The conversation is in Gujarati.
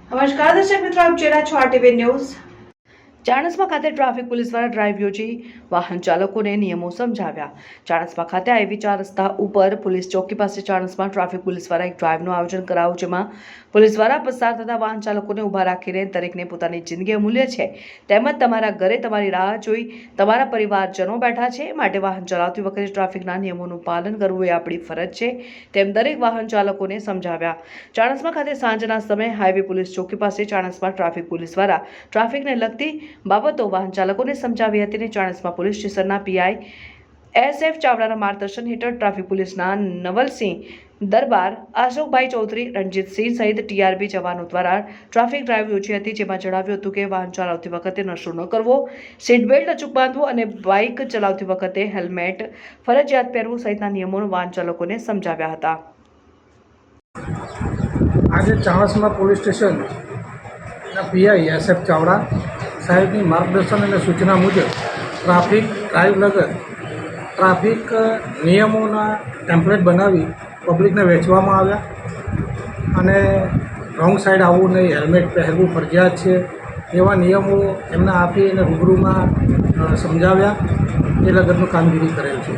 નમસ્કાર દર્શક મિત્રો, આપ જોઈ રહ્યા છો આરટીવી ન્યૂઝ। ચાણસ્મા ખાતે ટ્રાફિક પોલીસ દ્વારા ડ્રાઈવ યોજી વાહન ચાલકોને નિયમો સમજાવ્યા। ચાણસ્મા ખાતે આવી 4 રસ્તા ઉપર પોલીસ ચોકી પાસે ચાણસ્મા ટ્રાફિક પોલીસ દ્વારા એક ડ્રાઈવનું આયોજન કરાયું, જેમાં પોલીસ દ્વારા પસાર થતા વાહન ચાલકોને ઊભા રાખીને દરેકને પોતાની જિંદગી અમૂલ્ય છે, તેમજ તમારા ઘરે તમારી રાહ જોઈ તમારા પરિવારજનો બેઠા છે, માટે વાહન ચલાવતી વખતે ટ્રાફિકના નિયમોનું પાલન કરવું એ આપણી ફરજ છે, તેમ દરેક વાહન ચાલકોને સમજાવ્યા। ચાણસ્મા ખાતે સાંજના સમયે હાઈવે પોલીસ ચોકી પાસે ચાણસ્મા ટ્રાફિક પોલીસ દ્વારા ટ્રાફિકને લગતી બાબતો વાહન ચાલકોને સમજાવી હતી અને ચાણસ્મા પોલીસ સ્ટેશનના પીઆઈ SF ચાવડાના માર્ગદર્શન હેઠળ ટ્રાફિક પોલીસના નવલસિંહ દરબાર, અશોકભાઈ ચૌધરી, રણજીતસિંહ સહિત TRB જવાનો દ્વારા ટ્રાફિક ડ્રાઈવ યોજી હતી, જેમાં જણાવ્યું હતું કે વાહન ચલાવતી વખતે નશો ન કરવો, સીટ બેલ્ટ અચૂક બાંધવું અને બાઇક ચલાવતી વખતે હેલ્મેટ ફરજિયાત પહેરવું સહિતના નિયમોને વાહન ચાલકોને સમજાવ્યા હતા। આજે Chanasma police station PI SF Chavda સાહેબની માર્ગદર્શન અને સૂચના મુજબ ટ્રાફિક ડ્રાઈવ વગર ટ્રાફિક નિયમોના ટેમ્પલેટ બનાવી પબ્લિકને વહેંચવામાં આવ્યા અને રોંગ સાઈડ આવવું નહીં, હેલ્મેટ પહેરવું ફરજિયાત છે, એવા નિયમો એમને આપી અને રૂબરૂમાં સમજાવ્યા। એ લગતનું કામગીરી કરેલ છે।